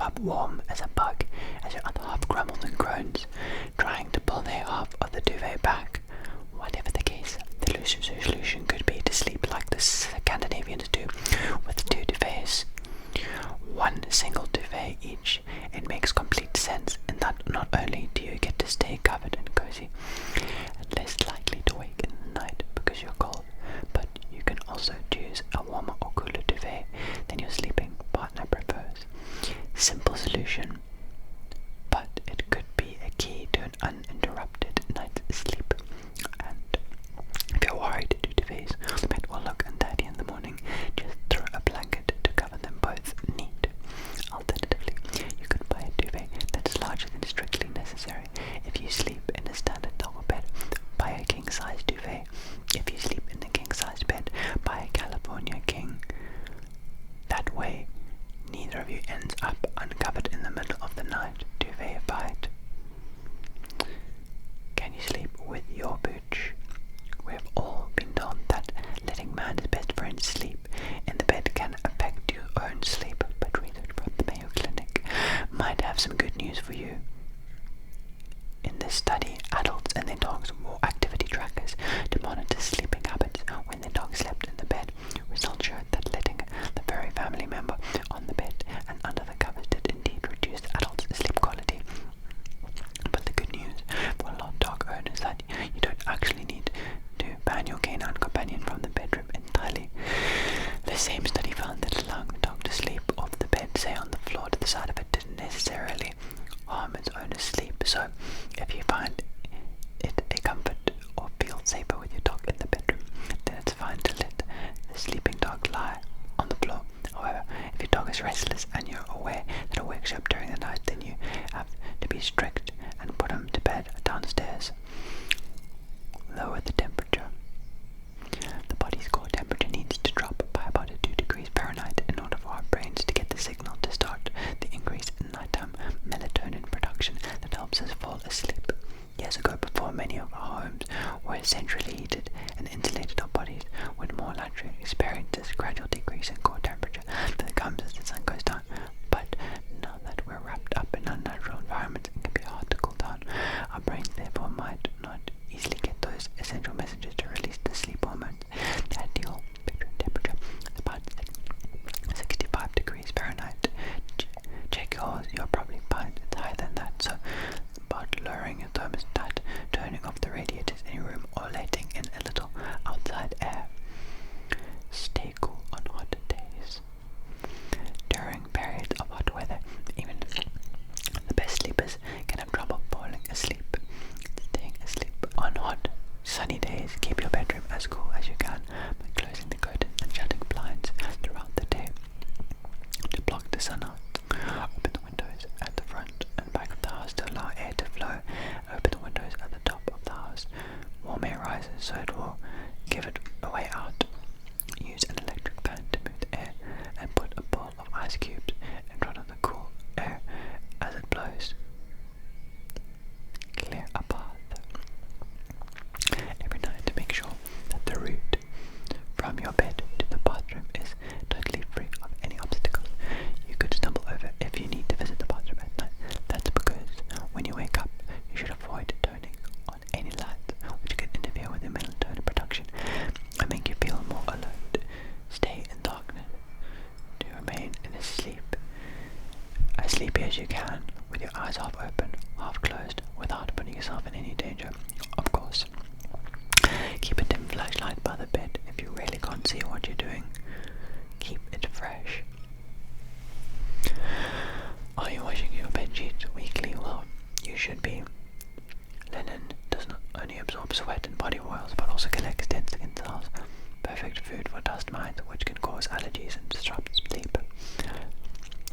up warm as a bug as your other half grumbles and groans, trying to pull their half of the duvet back. Whatever the case, the solution could be to sleep like the Scandinavians do, with 2 duvets. 1 single duvet each. It makes complete sense in that not only do you get to stay covered and cozy, and less likely to wake in the night because you're cold, but you can also choose a warmer or cooler duvet than your sleeping partner prefers. Simple solution, but it could be a key to an uninterrupted night's sleep. And if you're worried 2 duvets the bed will look untidy in the morning, just throw a blanket to cover them both neat. Alternatively, you could buy a duvet that's larger than strictly necessary. If you sleep in a standard double bed, buy a king-size duvet. If you sleep in a king-size bed, buy a California King. That way, neither of you ends up uncovered in the middle of the night. Duvetified. Can you sleep with your booch? We have all been told that letting man's best friend sleep in the bed can affect your own sleep, but research from the Mayo Clinic might have some good news for you. In this study, adults and their dogs wore activity trackers to monitor sleeping habits when their dog slept in the bed. Results showed that letting the furry family member on the bed and under the covers did indeed reduce the adult's sleep quality. But the good news for a lot of dog owners is that you don't actually need to ban your canine companion from the bedroom entirely. The same study found that allowing the dog to sleep off the bed, say on the floor to the side of it, didn't necessarily harm its owner's sleep. So if you find it a comfort or feel safer with your dog in the bedroom, then it's fine to let the sleeping dog lie on the floor. However, if your dog is restless and you're aware that it wakes up during the night, then you have to be strict and put him to bed downstairs. Lower the temperature. The body's core temperature needs to drop by about 2 degrees Fahrenheit in order for our brains to get the signal to start the increase in nighttime melatonin production that helps us fall asleep. Years ago, before many of our homes were centrally heated and insulated, our bodies would more likely experience this gradual decrease in core temperature that comes as the sun goes down. But now that we're wrapped up in unnatural environments, it can be hard to cool down. Our brains therefore might not easily get those essential messages to release the sleep hormones. The ideal bedroom temperature is about 65 degrees Fahrenheit. Check yours, you'll probably find it's higher than that, so about lowering your thermostat, turning off the radiators in your room, or letting in a little outside air. Stay cool on hot days. During periods of hot weather, even the best sleepers can have trouble falling asleep. Staying asleep on hot, sunny days, keep your bedroom as cool as you can by closing the curtains and shutting blinds throughout the day to block the sun out. Open the windows at the front and back of the house to allow air to flow. Open the windows at the top of the house. Warm air rises so it will give it a way out. Use an electric fan to move the air and put a bowl of ice cubes in front of the cool air as it blows. Clear a path every night to make sure that the route from your bed to the bathroom is totally free of any obstacles you could stumble over if you need to visit the bathroom at night. That's because when you wake up, you should avoid turning on any lights which could interfere with your melatonin production and make you feel more alert. Stay in darkness to remain in a sleep as sleepy as you can, with your eyes half open, half closed, without putting yourself in any danger, of course. Keep a dim flashlight by the bed if you really can't see what you're doing. Keep it fresh. Are you washing your bed sheets weekly? Well, you should be. Linen does not only absorb sweat and body oils, but also collects dead skin cells. Perfect food for dust mites, which can cause allergies and disrupt sleep.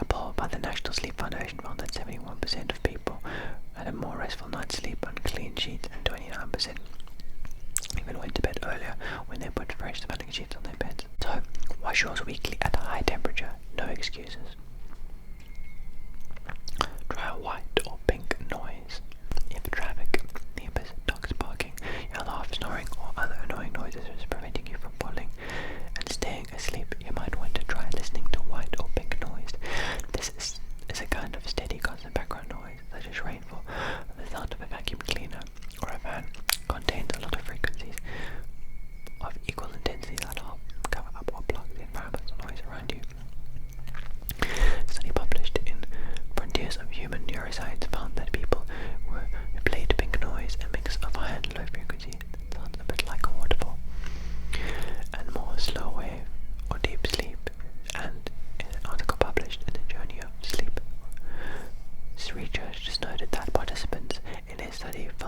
A poll by the National Sleep Foundation found that 71% of people had a more restful night's sleep on clean sheets, and 29% even went to bed earlier when they put fresh smelling sheets on their beds. So, wash yours weekly at a high temperature, no excuses. Try a white or pink noise. If traffic, neighbors, dogs barking, your laugh, snoring, or other annoying noises is preventing you from falling and staying asleep, you might want to try listening to white or pink noise. This is a kind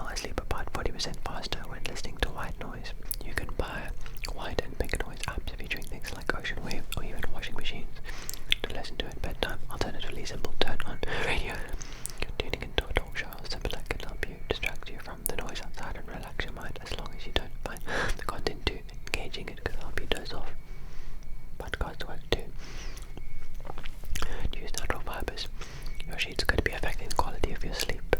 fell asleep about 40% faster when listening to white noise. You can buy white and pink noise apps featuring things like Ocean Wave or even washing machines to listen to at bedtime. Alternatively, simple turn on radio. Tuning into a talk show or similar can help you distract you from the noise outside and relax your mind, as long as you don't find the content too engaging. It could help you doze off. Podcasts work too. To use natural fibers, your sheets could be affecting the quality of your sleep.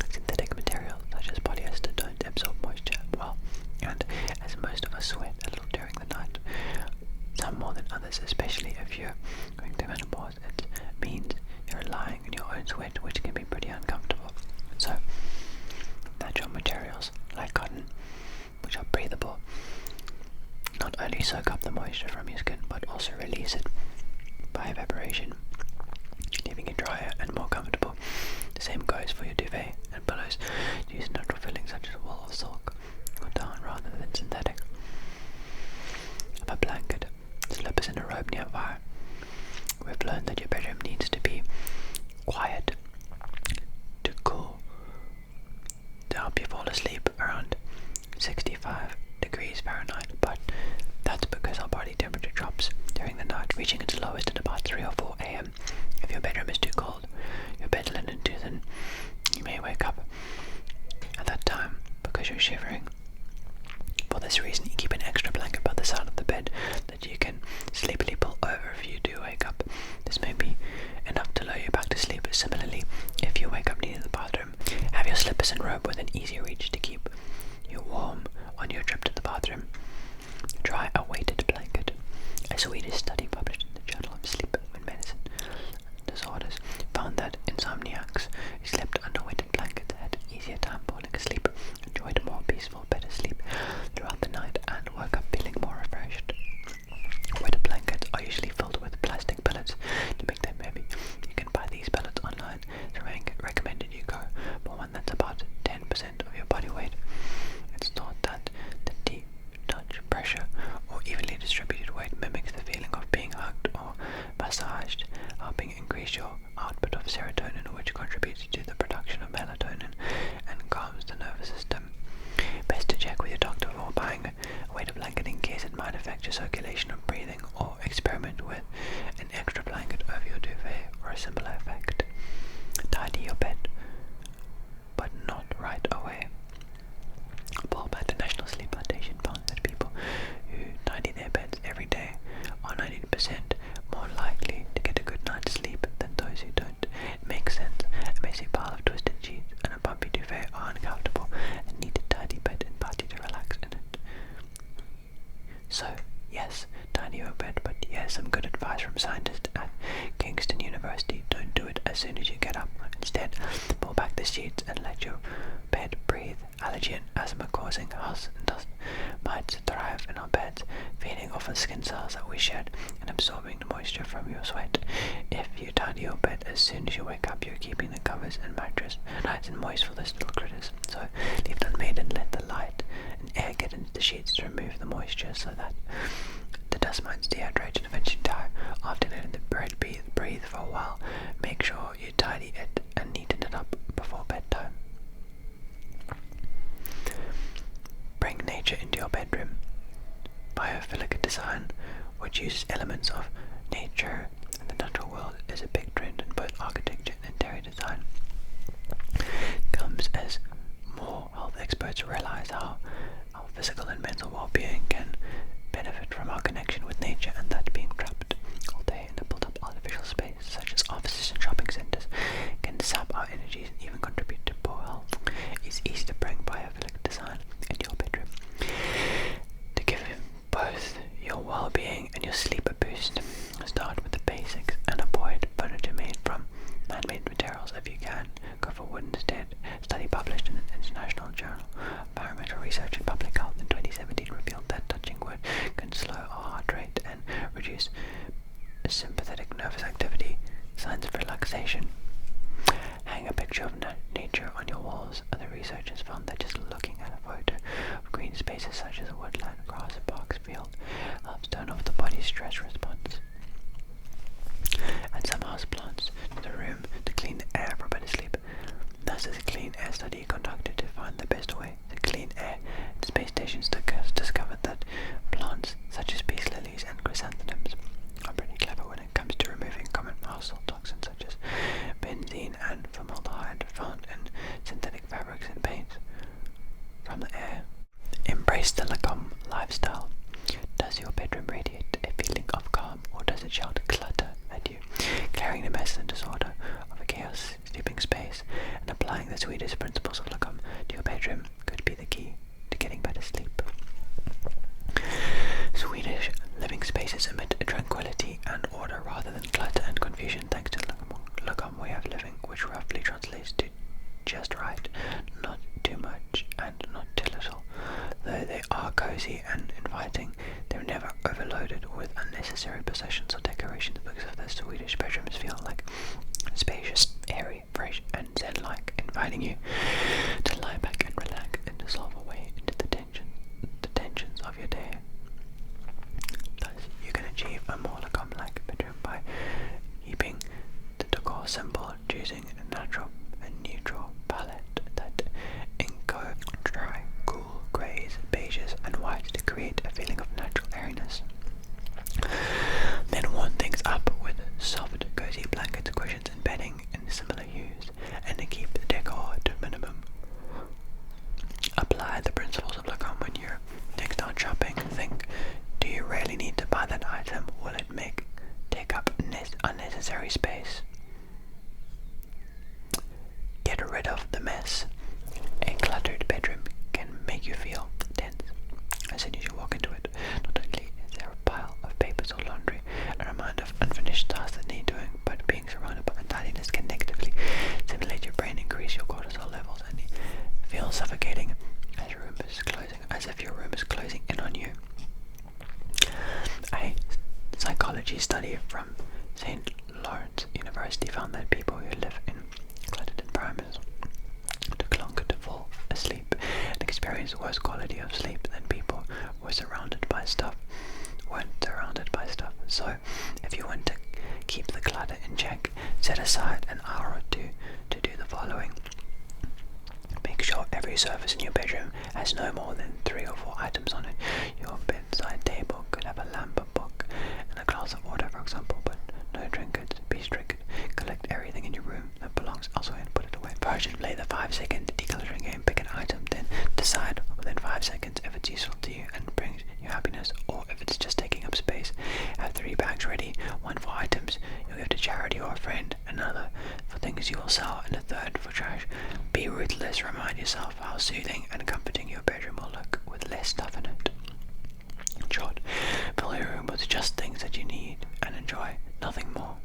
Synthetic materials such as polyester don't absorb moisture well, and as most of us sweat a little during the night, some more than others, especially if you're going through menopause, it means you're relying on your own sweat, which can be pretty uncomfortable. So, natural materials like cotton, which are breathable, not only soak up the moisture from your skin, but also release it by evaporation, leaving it drier and more comfortable. The same goes for your duvet and pillows. Use natural fillings such as wool or silk, or down rather than synthetic. Have a blanket, slippers and a robe nearby. We've learned that your bedroom needs to be quiet to cool, to help you fall asleep around 65 degrees Fahrenheit, but that's because our body temperature drops during the night, reaching its lowest at about 3 or 4 a.m. If your bedroom is too cold, your bed linen too thin, you may wake up at that time because you're shivering. For this reason, you keep an extra blanket by the side of the bed that you can sleepily pull over if you do wake up. This may be enough to lull you back to sleep. Similarly, if you wake up needing the bathroom, have your slippers and robe within easy reach to keep you warm on your trip to the bathroom. Try a weighted blanket. A Swedish study published in the Journal of Sleep and Medicine Disorders found that insomniacs who slept under weighted blankets had an easier time falling asleep, enjoyed a more peaceful, better sleep throughout the night, and woke up feeling more refreshed. Weighted blankets are usually filled with plastic pellets to make them heavy. You can buy these pellets online, so recommended you go for one that's about 10% of your body weight. It's thought that the deep touch, pressure, or evenly distributed weight mimics the feeling of being hugged or massaged, helping increase your output of serotonin, which contributes to the production of melatonin and calms the nervous system. Best to check with your doctor before buying a weighted blanket in case it might affect your circulation or breathing, or experiment with an extra blanket over your duvet for a similar effect. Tidy your bed, but not right away. A poll by the National Sleep Foundation found that people who tidy their beds every day are 90% more likely to get a good night's sleep than those who don't. It makes sense. A messy pile of twisted sheets and a bumpy duvet are uncomfortable and need a tidy bed invite you to relax in it. So, yes, tidy your bed, but here's some good advice from scientists at Kingston University. Don't do it as soon as you get up. Instead, pull back the sheets and let your bed breathe. Allergy and asthma-causing house dust mites thrive in our beds, feeding off the skin cells that we shed and absorbing the moisture from your sweat. If you tidy your bed as soon as you wake up, you're keeping the covers and mattress nice and moist for those little critters. So leave it unmade and let the light and air get into the sheets to remove the moisture so that the dust mites dehydrate and eventually die. After letting the bed breathe for a while, make sure you tidy it and neaten it up before bedtime. Bring nature into your bedroom. Biophilic design, which uses elements of nature and the natural world, is a big trend in both architecture and interior design. Comes as more health experts realize how our physical and mental well-being can benefit from our connection with nature, and that being trapped all day in a built-up artificial space such as offices and shopping centers can sap our energies and even contribute to poor health. It's easy to bring biophilic design into your bedroom to give both your well-being and your sleep a boost. Start with the basics and avoid furniture made from man-made materials if you can. Go for wood instead. A study published in an international journal of environmental research and public health in 2017 revealed that touching wood can slow our heart rate and reduce sympathetic nervous activity, signs of relaxation. Hang a picture of nature on your walls. Other researchers found that just looking at a photo of green spaces such as a woodland, grass, parks, field helps turn off the body's stress response. Add some houseplants to the room to clean the air for better sleep. NASA's clean air study conducted to lifestyle? Does your bedroom radiate a feeling of calm, or does it shout clutter at you? Carrying the mess and disorder of a chaos sleeping space and applying the Swedish principles of Lagom to your bedroom could be the key to getting better sleep. Swedish living spaces emit tranquility and order rather than clutter and confusion thanks to Lagom way of living, which roughly translates to just right, not too much and not too little. Though they are cozy and inviting, they're never overloaded with unnecessary possessions or decorations because of their Swedish bedrooms feel like spacious, airy, fresh and zen-like, inviting you to lie back and relax and dissolve away into the tensions of your day. Thus, you can achieve a more Lagom-like bedroom by keeping the decor simple, choosing a natural and neutral palette that encodes dry, cool greys, beiges and whites to create a feeling of natural airiness. Then warm things up with soft, cozy blankets, cushions and bedding in similar hues, and to keep the decor to a minimum. Apply the principles of Lagom when you're next out shopping. Think, do you really need to buy that item? Will it take up unnecessary space? Get rid of the mess. A cluttered bedroom can make you feel tense as soon as you walk into it. Not only is there a pile of papers or laundry, a reminder of unfinished tasks that need doing, but being surrounded by untidiness can negatively stimulate your brain, increase your cortisol levels, and feel suffocating as if your room is closing in on you. A psychology study from St. Lawrence University found that people who live in cluttered environments took longer to fall asleep and experienced worse quality of sleep than people who weren't surrounded by stuff. So, if you want to keep the clutter in check, set aside an hour or two to do the following. Make sure every surface in your bedroom has no more than 3 or 4 items on it. Your bedside table could have a lamp, a book, and a glass of water, for example, but no trinkets. Be strict. Collect everything in your room that belongs elsewhere and put it away. Version: play the 5-second decluttering game. Pick an item, then decide within 5 seconds if it's useful to you and brings you happiness, or if it's just taking up space. Have 3 bags ready: 1 for items you'll give to charity or a friend, another for things you will sell, and a third for trash. Be ruthless. Remind yourself how soothing and comforting your bedroom will look with less stuff in it. In short, fill your room with just things that you need and enjoy, nothing more.